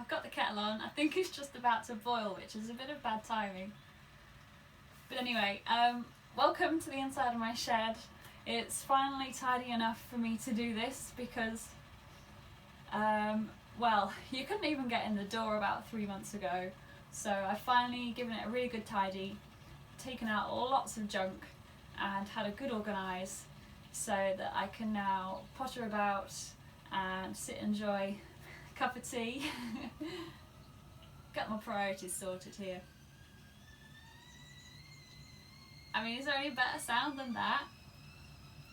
I've got the kettle on. I think it's just about to boil, which is a bit of bad timing. But anyway, welcome to the inside of my shed. It's finally tidy enough for me to do this because, well, you couldn't even get in the door about 3 months ago. So I've finally given it a really good tidy, taken out lots of junk and had a good organise so that I can now potter about and sit and enjoy a cup of tea. Get my priorities sorted here. I mean, is there any better sound than that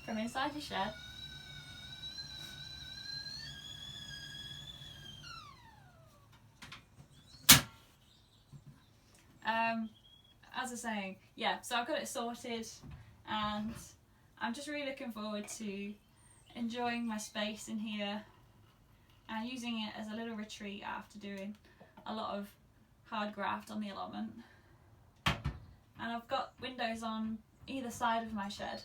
from inside your shed? As I was saying, yeah, so I've got it sorted and I'm just really looking forward to enjoying my space in here and using it as a little retreat after doing a lot of hard graft on the allotment. And I've got windows on either side of my shed,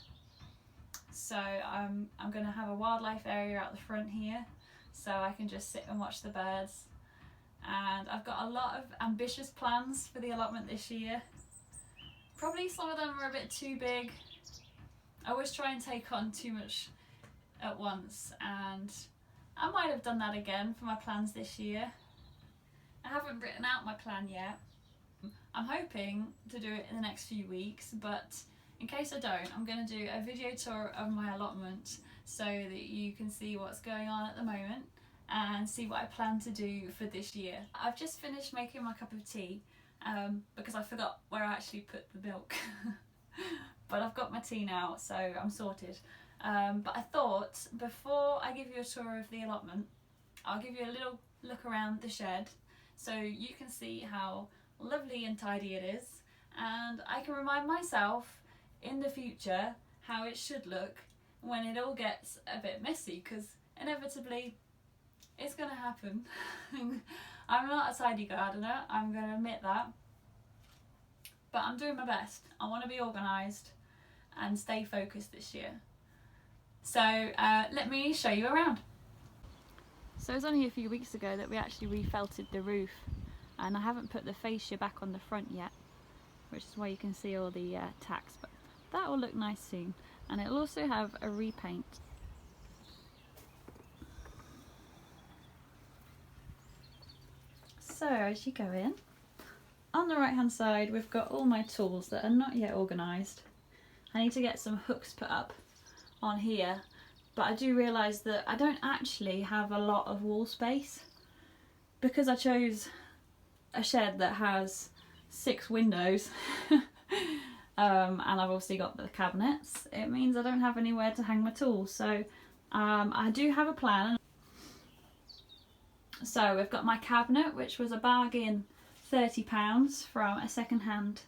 so I'm going to have a wildlife area out the front here so I can just sit and watch the birds. And I've got a lot of ambitious plans for the allotment this year. Probably some of them are a bit too big. I always try and take on too much at once, and I might have done that again for my plans this year. I haven't written out my plan yet. I'm hoping to do it in the next few weeks, but in case I don't, I'm going to do a video tour of my allotment so that you can see what's going on at the moment and see what I plan to do for this year. I've just finished making my cup of tea because I forgot where I actually put the milk. But I've got my tea now, so I'm sorted. But I thought before I give you a tour of the allotment, I'll give you a little look around the shed so you can see how lovely and tidy it is, and I can remind myself in the future how it should look when it all gets a bit messy, because inevitably it's going to happen. I'm not a tidy gardener, I'm going to admit that, but I'm doing my best. I want to be organised and stay focused this year. So let me show you around. So it was only a few weeks ago that we actually refelted the roof, and I haven't put the fascia back on the front yet, which is why you can see all the tacks, but that will look nice soon. And it'll also have a repaint. So as you go in, on the right hand side we've got all my tools that are not yet organised. I need to get some hooks put up on here, but I do realise that I don't actually have a lot of wall space because I chose a shed that has 6 windows and I've obviously got the cabinets. It means I don't have anywhere to hang my tools, so I do have a plan. So we've got my cabinet, which was a bargain, £30 from a second-hand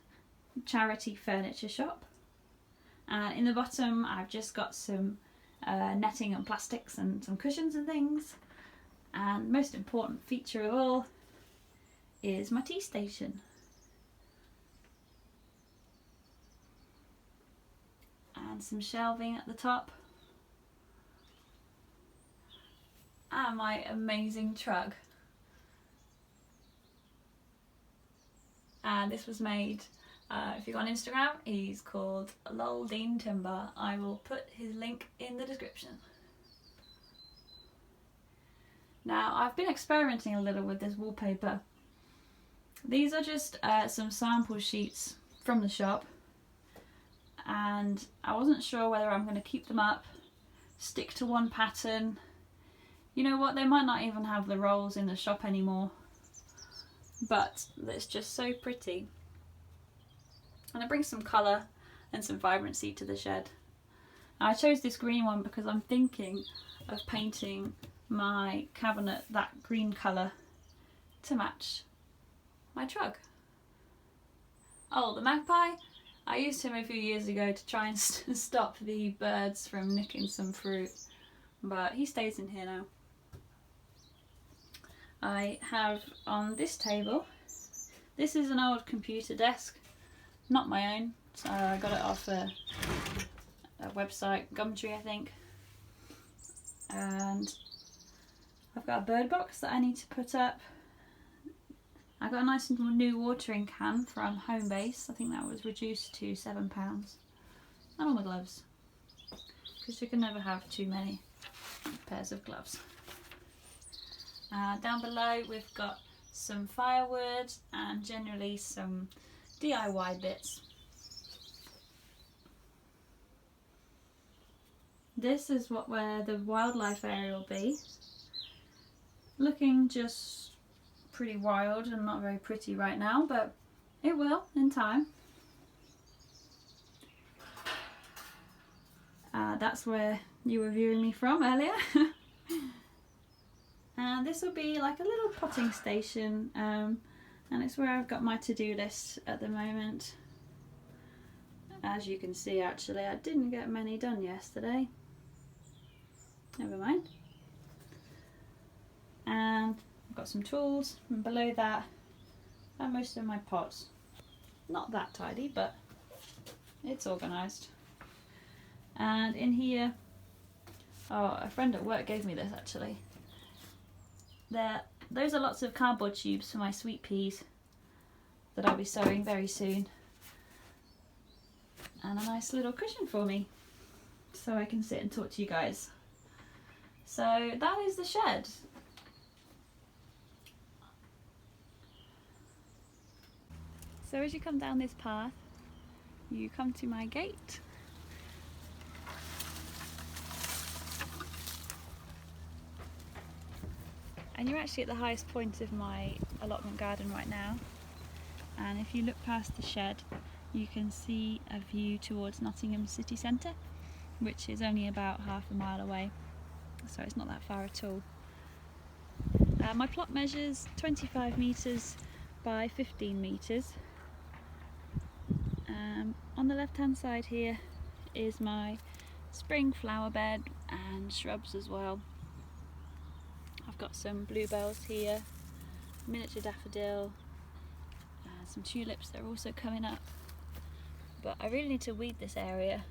charity furniture shop, and in the bottom I've just got some netting and plastics and some cushions and things, and the most important feature of all is my tea station. And some shelving at the top. And my amazing truck. And this was made, if you go on Instagram, he's called Dean Timber. I will put his link in the description. Now I've been experimenting a little with this wallpaper. These are just some sample sheets from the shop, and I wasn't sure whether I'm going to keep them up, stick to one pattern. You know what, they might not even have the rolls in the shop anymore, but it's just so pretty, and it brings some colour and some vibrancy to the shed. Now, I chose this green one because I'm thinking of painting my cabinet that green colour to match my truck. Oh, the magpie, I used him a few years ago to try and stop the birds from nicking some fruit, but he stays in here now. I have on this table, this is an old computer desk, not my own, so I got it off a website, Gumtree I think, and I've got a bird box that I need to put up, I got a nice new watering can from Homebase. I think that was reduced to £7. And all my gloves, because you can never have too many pairs of gloves. Down below we've got some firewood and generally some DIY bits. This is where the wildlife area will be. Looking just pretty wild and not very pretty right now, but it will in time. That's where you were viewing me from earlier. And this will be like a little potting station, and it's where I've got my to-do list at the moment. As you can see, actually I didn't get many done yesterday. Never mind. And I've got some tools, and below that are most of my pots. Not that tidy, but it's organised. And in here, oh, a friend at work gave me this actually. Those are lots of cardboard tubes for my sweet peas that I'll be sowing very soon. And a nice little cushion for me, so I can sit and talk to you guys. So that is the shed. So as you come down this path, you come to my gate. And you're actually at the highest point of my allotment garden right now. And if you look past the shed, you can see a view towards Nottingham city centre, which is only about half a mile away, so it's not that far at all. My plot measures 25 metres by 15 metres. On the left hand side here is my spring flower bed and shrubs as well. I've got some bluebells here, miniature daffodil, some tulips that are also coming up. But I really need to weed this area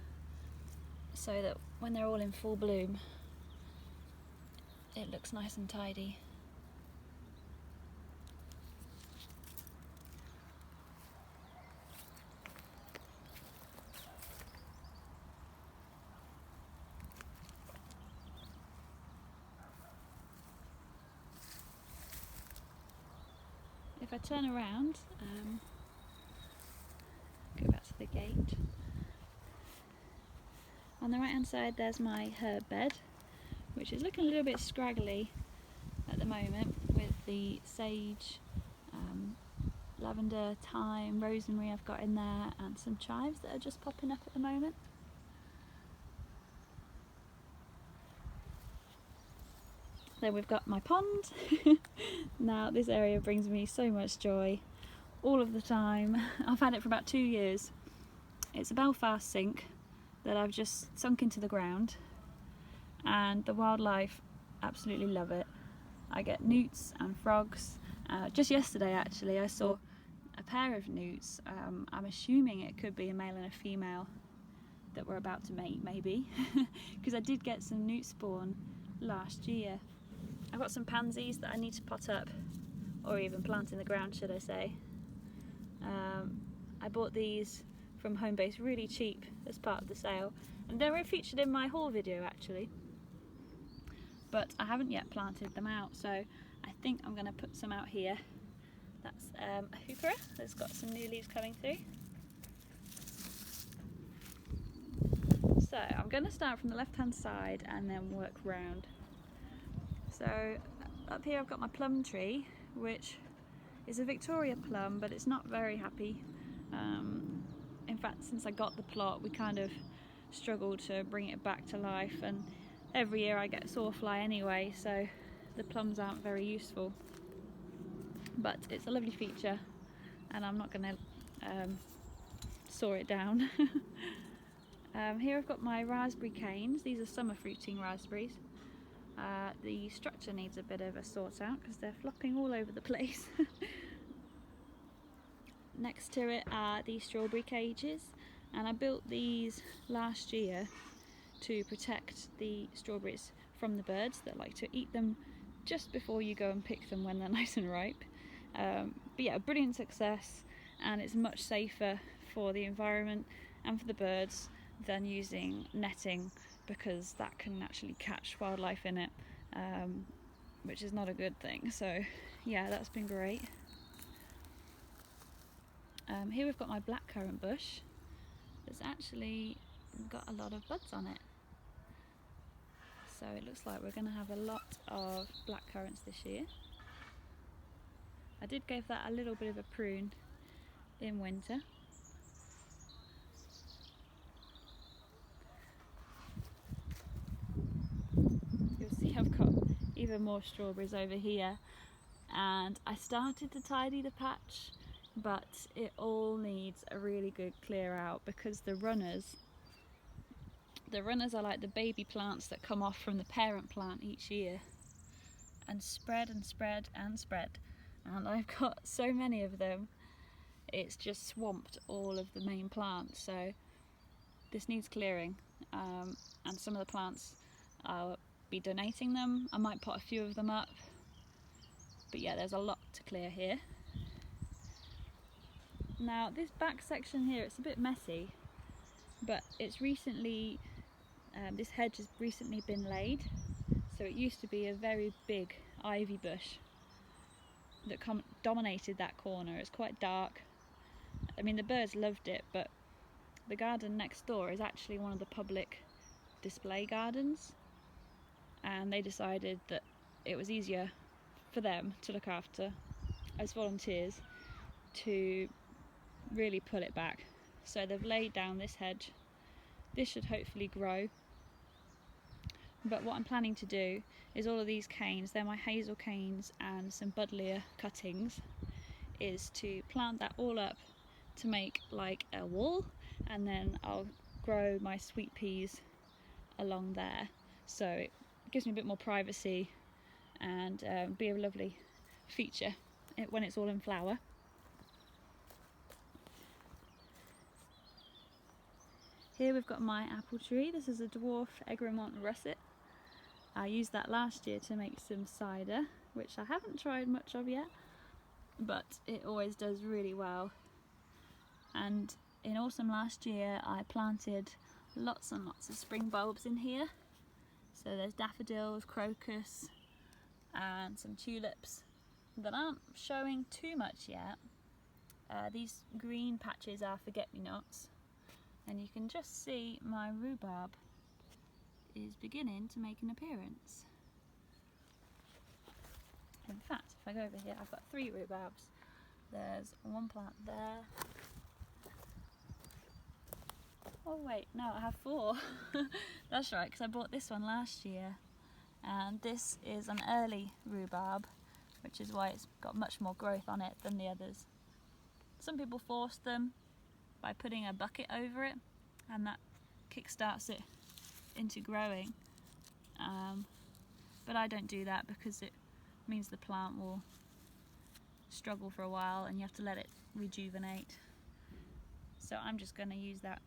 so that when they're all in full bloom, it looks nice and tidy. If I turn around, go back to the gate. On the right hand side there's my herb bed, which is looking a little bit scraggly at the moment, with the sage, lavender, thyme, rosemary I've got in there, and some chives that are just popping up at the moment. Then we've got my pond. Now this area brings me so much joy all of the time. I've had it for about 2 years. It's a Belfast sink that I've just sunk into the ground, and the wildlife absolutely love it. I get newts and frogs. Just yesterday actually I saw a pair of newts. I'm assuming it could be a male and a female that were about to mate, maybe, because I did get some newt spawn last year. I've got some pansies that I need to pot up, or even plant in the ground should I say. I bought these from Homebase really cheap as part of the sale, and they were featured in my haul video actually, but I haven't yet planted them out, so I think I'm going to put some out here. That's a heuchera that's got some new leaves coming through. So I'm going to start from the left hand side and then work round. So up here I've got my plum tree, which is a Victoria plum, but it's not very happy. In fact, since I got the plot, we kind of struggled to bring it back to life, and every year I get sawfly anyway, so the plums aren't very useful. But it's a lovely feature, and I'm not going to saw it down. Here I've got my raspberry canes. These are summer fruiting raspberries. The structure needs a bit of a sort out because they're flopping all over the place. Next to it are the strawberry cages, and I built these last year to protect the strawberries from the birds that like to eat them just before you go and pick them when they're nice and ripe. But yeah, a brilliant success, and it's much safer for the environment and for the birds than using netting, because that can actually catch wildlife in it, which is not a good thing. So yeah, that's been great. Here we've got my blackcurrant bush that's actually got a lot of buds on it. So it looks like we're going to have a lot of blackcurrants this year. I did give that a little bit of a prune in winter. You'll see I've got even more strawberries over here, and I started to tidy the patch, but it all needs a really good clear out, because the runners are like the baby plants that come off from the parent plant each year and spread and spread and spread, and I've got so many of them, it's just swamped all of the main plants. So this needs clearing, and some of the plants I'll be donating them. I might put a few of them up, but yeah, there's a lot to clear here. Now this back section here, it's a bit messy, but it's recently, this hedge has recently been laid. So it used to be a very big ivy bush that dominated that corner. It's quite dark. I mean, the birds loved it, but the garden next door is actually one of the public display gardens, and they decided that it was easier for them to look after as volunteers to really pull it back. So they've laid down this hedge. This should hopefully grow. But what I'm planning to do is all of these canes, they're my hazel canes and some buddleia cuttings, is to plant that all up to make like a wall, and then I'll grow my sweet peas along there. So it gives me a bit more privacy, and be a lovely feature when it's all in flower. Here we've got my apple tree. This is a dwarf Egremont russet. I used that last year to make some cider, which I haven't tried much of yet, but it always does really well. And in autumn last year I planted lots and lots of spring bulbs in here. So there's daffodils, crocus, and some tulips that aren't showing too much yet. These green patches are forget-me-nots, and you can just see my rhubarb is beginning to make an appearance. In fact, if I go over here, I've got 3 rhubarbs. There's one plant there. Oh wait, no, I have 4. That's right, because I bought this one last year, and this is an early rhubarb, which is why it's got much more growth on it than the others. Some people force them by putting a bucket over it, and that kickstarts it into growing, but I don't do that because it means the plant will struggle for a while and you have to let it rejuvenate. So I'm just going to use that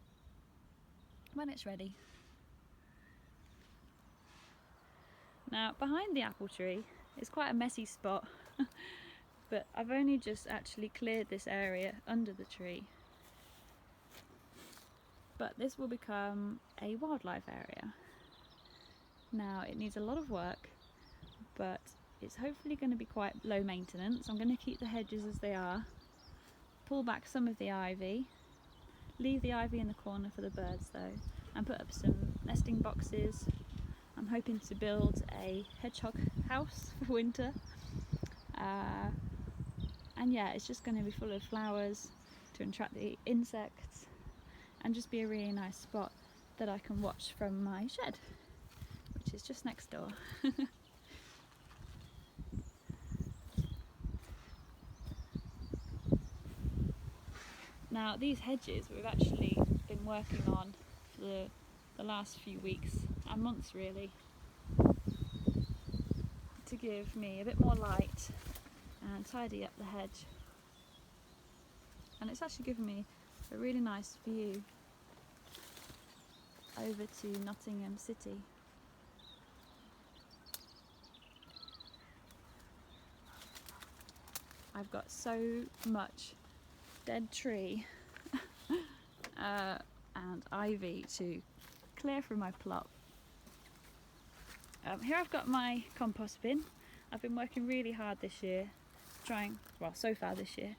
when it's ready. Now behind the apple tree is quite a messy spot, but I've only just actually cleared this area under the tree. But this will become a wildlife area. Now it needs a lot of work, but it's hopefully going to be quite low maintenance. I'm going to keep the hedges as they are, pull back some of the ivy, leave the ivy in the corner for the birds though, and put up some nesting boxes. I'm hoping to build a hedgehog house for winter, and yeah, it's just going to be full of flowers to attract the insects and just be a really nice spot that I can watch from my shed, which is just next door. Now these hedges we've actually been working on for the last few weeks and months really, to give me a bit more light and tidy up the hedge, and it's actually given me a really nice view over to Nottingham city. I've got so much dead tree and ivy to clear from my plot. Here I've got my compost bin. I've been working really hard this year, so far this year,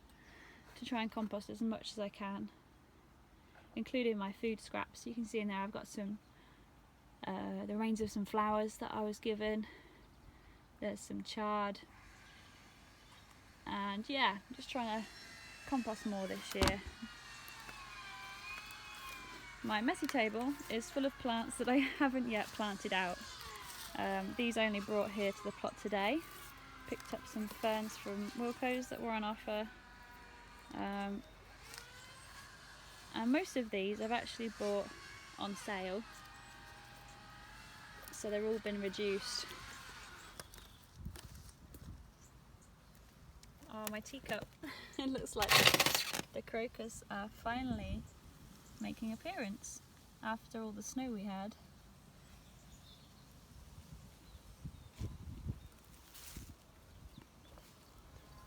to try and compost as much as I can, including my food scraps. You can see in there I've got some the remains of some flowers that I was given. There's some chard, and yeah, I'm just trying to compost more this year. My messy table is full of plants that I haven't yet planted out. These I only brought here to the plot today. Picked up some ferns from Wilco's that were on offer. And most of these I've actually bought on sale, so they're all been reduced. Oh, my teacup. It looks like the crocus are finally making an appearance after all the snow we had.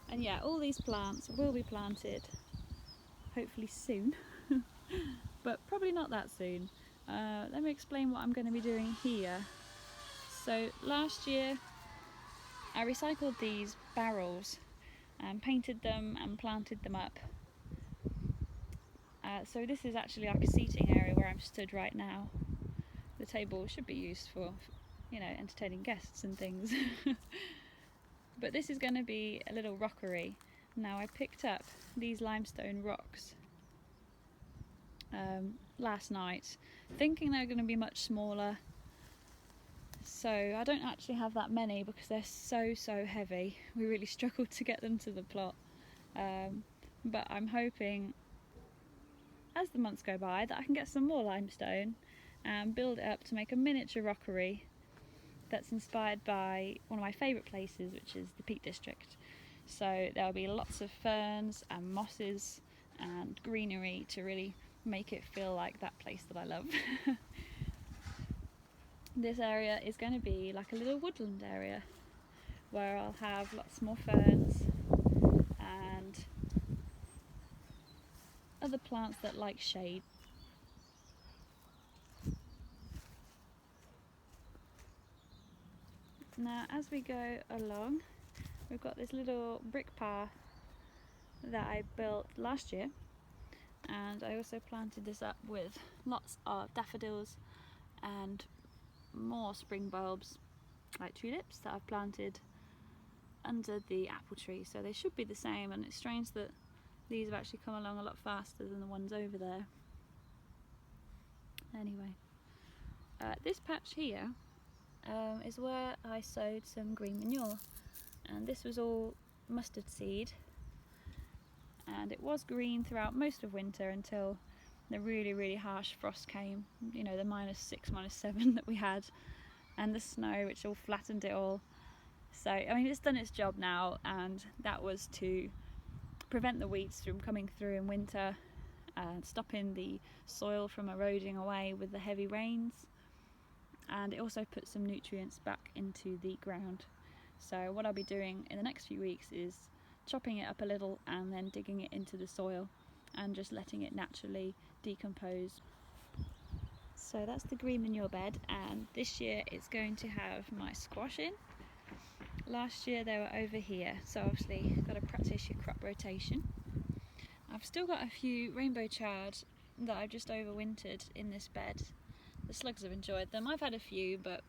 And yeah, all these plants will be planted hopefully soon, but probably not that soon. Let me explain what I'm going to be doing here. So last year I recycled these barrels and painted them and planted them up. So this is actually like a seating area where I'm stood right now. The table should be used for, you know, entertaining guests and things. But this is going to be a little rockery. Now, I picked up these limestone rocks last night, thinking they're going to be much smaller. So I don't actually have that many because they're so heavy. We really struggled to get them to the plot. But I'm hoping, as the months go by, that I can get some more limestone and build it up to make a miniature rockery that's inspired by one of my favourite places, which is the Peak District. So there'll be lots of ferns and mosses and greenery to really make it feel like that place that I love. This area is going to be like a little woodland area where I'll have lots more ferns and other plants that like shade. Now, as we go along, we've got this little brick path that I built last year, and I also planted this up with lots of daffodils and more spring bulbs like tulips that I've planted under the apple tree, so they should be the same. And it's strange that these have actually come along a lot faster than the ones over there. Anyway, this patch here is where I sowed some green manure, and this was all mustard seed, and it was green throughout most of winter until the really harsh frost came, you know, the -6, -7 that we had, and the snow which all flattened it all. So I mean, it's done its job now, and that was to prevent the weeds from coming through in winter and stopping the soil from eroding away with the heavy rains. And it also puts some nutrients back into the ground. So what I'll be doing in the next few weeks is chopping it up a little and then digging it into the soil and just letting it naturally decompose. So that's the green manure bed, and this year it's going to have my squash in. Last year they were over here, so obviously got to practice your crop rotation. I've still got a few rainbow chard that I've just overwintered in this bed. The slugs have enjoyed them. I've had a few, but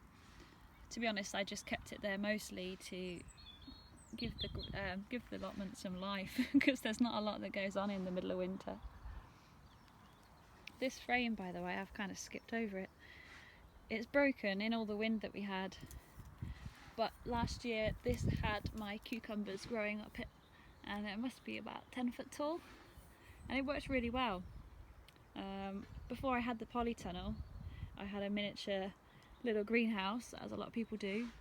to be honest, I just kept it there mostly to give the allotment some life, because there's not a lot that goes on in the middle of winter. This frame, by the way, I've kind of skipped over it. It's broken in all the wind that we had, but last year this had my cucumbers growing up it, and it must be about 10 foot tall, and it worked really well. Before I had the polytunnel, I had a miniature little greenhouse, as a lot of people do,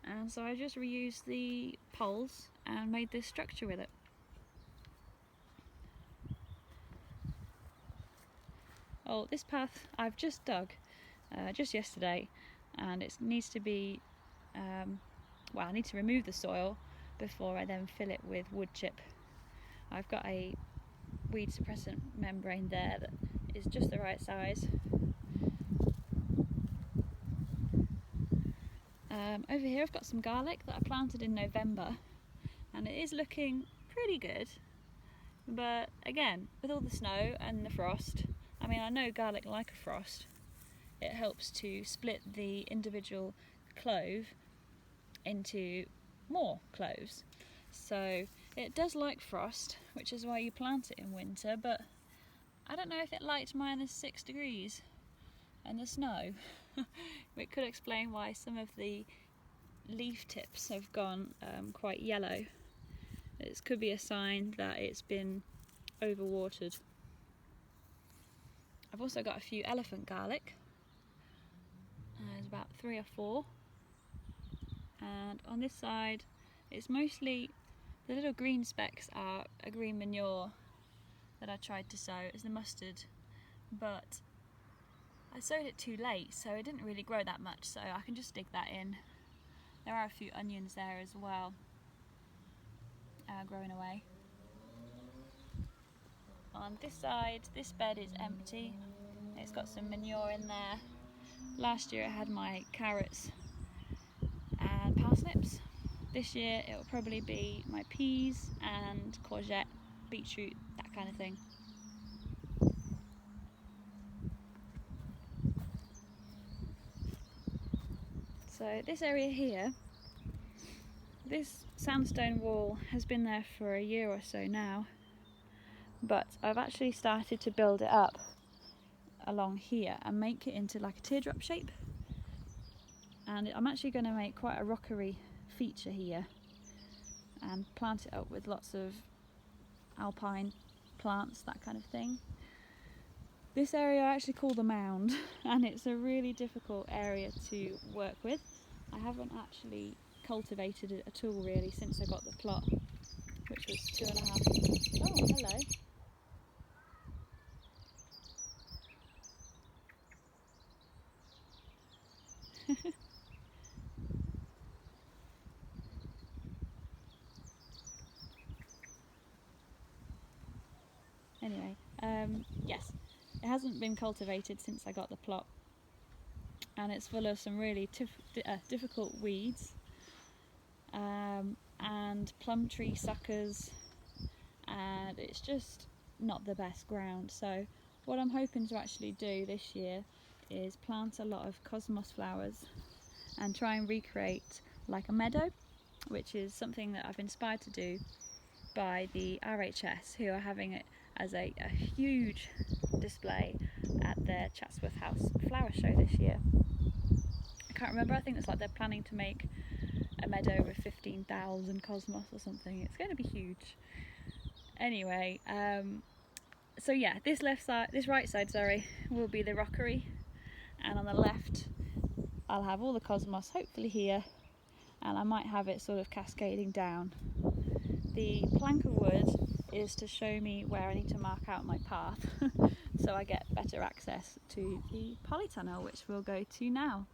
and so I just reused the poles and made this structure with it. Oh, this path I've just dug just yesterday, and it needs to be, I need to remove the soil before I then fill it with wood chip. I've got a weed suppressant membrane there that is just the right size. Over here I've got some garlic that I planted in November, and it is looking pretty good, but again, with all the snow and the frost, I mean, I know garlic like a frost. It helps to split the individual clove into more cloves, so it does like frost, which is why you plant it in winter, but I don't know if it liked -6 degrees and the snow. It could explain why some of the leaf tips have gone quite yellow. It could be a sign that it's been overwatered. I've also got a few elephant garlic. There's about 3 or 4, and on this side it's mostly the little green specks are a green manure that I tried to sow as the mustard, but I sowed it too late, so it didn't really grow that much, so I can just dig that in. There are a few onions there as well, growing away. On this side, this bed is empty. It's got some manure in there. Last year it had my carrots and parsnips. This year it will probably be my peas and courgette, beetroot, that kind of thing. So this area here, this sandstone wall has been there for a year or so now, but I've actually started to build it up along here and make it into like a teardrop shape, and I'm actually going to make quite a rockery feature here and plant it up with lots of alpine plants, that kind of thing. This area I actually call the mound, and it's a really difficult area to work with. I haven't actually cultivated it at all really since I got the plot, which was 2.5. Oh, hello. Anyway, yes, it hasn't been cultivated since I got the plot, and it's full of some really difficult weeds, and plum tree suckers, and it's just not the best ground. So what I'm hoping to actually do this year is plant a lot of cosmos flowers and try and recreate like a meadow, which is something that I've been inspired to do by the RHS, who are having it as a huge display at their Chatsworth House flower show this year. I can't remember, I think it's like they're planning to make a meadow with 15,000 cosmos or something. It's going to be huge. Anyway, so yeah, this right side, will be the rockery, and on the left I'll have all the cosmos, hopefully here, and I might have it sort of cascading down. The plank of wood is to show me where I need to mark out my path so I get better access to the polytunnel, which we'll go to now.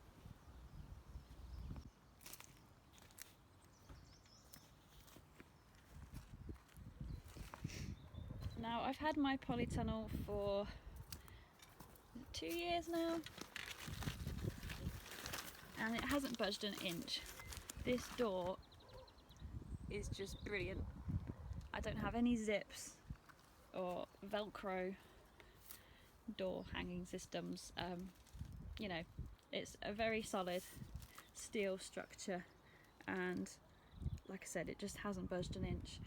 Now, I've had my polytunnel for 2 years now, and it hasn't budged an inch. This door is just brilliant. I don't have any zips or Velcro door hanging systems. You know, it's a very solid steel structure, and like I said, it just hasn't budged an inch.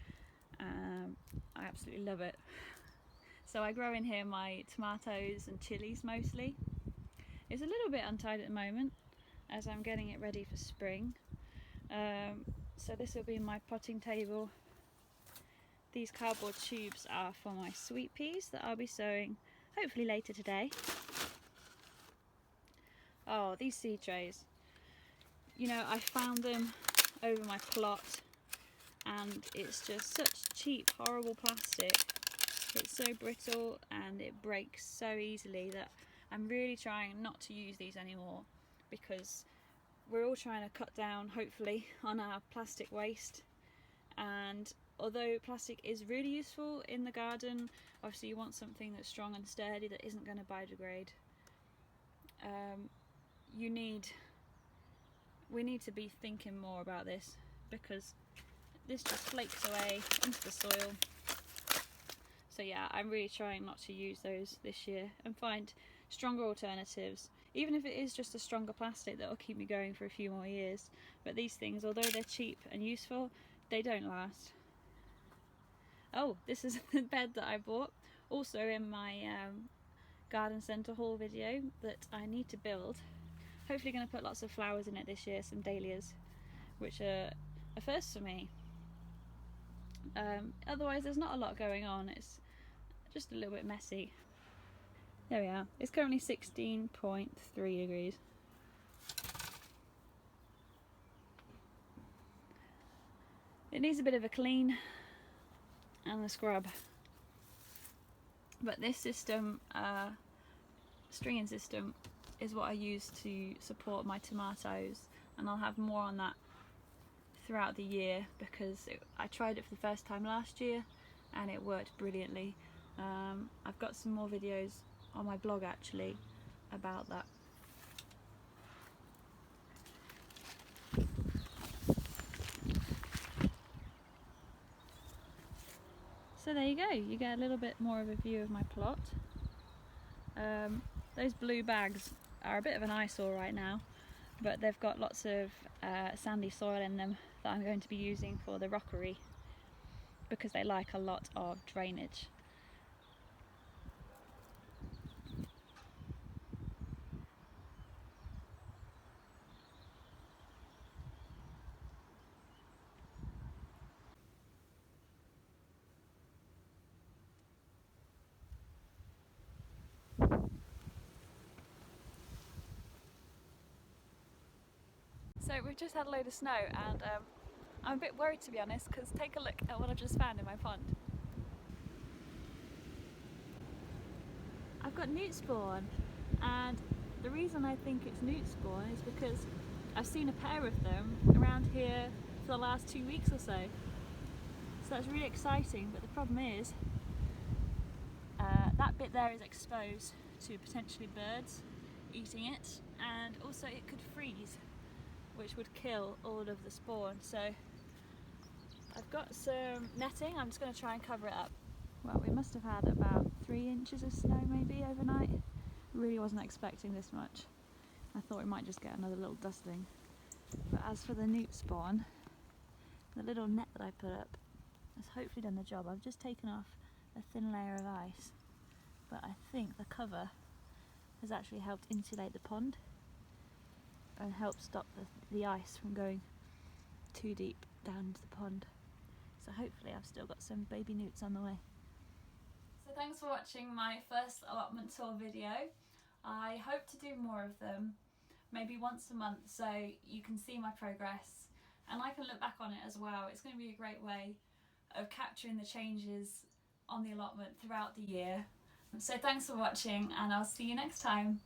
I absolutely love it. So I grow in here my tomatoes and chilies mostly. It's a little bit untied at the moment as I'm getting it ready for spring. So this will be my potting table. These cardboard tubes are for my sweet peas that I'll be sowing hopefully later today. Oh, these seed trays. You know, I found them over my plot, and it's just such cheap, horrible plastic. It's so brittle and it breaks so easily that I'm really trying not to use these anymore, because we're all trying to cut down, hopefully, on our plastic waste. And although plastic is really useful in the garden, obviously you want something that's strong and sturdy that isn't going to biodegrade. We need to be thinking more about this, because this just flakes away into the soil. So yeah, I'm really trying not to use those this year and find stronger alternatives, even if it is just a stronger plastic that will keep me going for a few more years. But these things, although they're cheap and useful, they don't last. Oh, this is the bed that I bought, also in my garden centre haul video that I need to build. Hopefully going to put lots of flowers in it this year, some dahlias, which are a first for me. Otherwise there's not a lot going on, it's just a little bit messy. There we are, it's currently 16.3 degrees. It needs a bit of a clean and a scrub. But this system, stringing system, is what I use to support my tomatoes, and I'll have more on that throughout the year, because I tried it for the first time last year and it worked brilliantly. I've got some more videos on my blog actually about that. So there you go, you get a little bit more of a view of my plot. Those blue bags are a bit of an eyesore right now, but they've got lots of sandy soil in them that I'm going to be using for the rockery, because they like a lot of drainage. So we've just had a load of snow, and I'm a bit worried, to be honest, because take a look at what I've just found in my pond. I've got newt spawn, and the reason I think it's newt spawn is because I've seen a pair of them around here for the last 2 weeks or so. So that's really exciting, but the problem is that bit there is exposed to potentially birds eating it, and also it could freeze, which would kill all of the spawn. So I've got some netting, I'm just going to try and cover it up. Well, we must have had about 3 inches of snow maybe overnight. Really wasn't expecting this much. I thought we might just get another little dusting. But as for the newt spawn, the little net that I put up has hopefully done the job. I've just taken off a thin layer of ice, but I think the cover has actually helped insulate the pond and help stop the ice from going too deep down into the pond. So hopefully I've still got some baby newts on the way. So thanks for watching my first allotment tour video. I hope to do more of them, maybe once a month, so you can see my progress and I can look back on it as well. It's going to be a great way of capturing the changes on the allotment throughout the year. So thanks for watching, and I'll see you next time.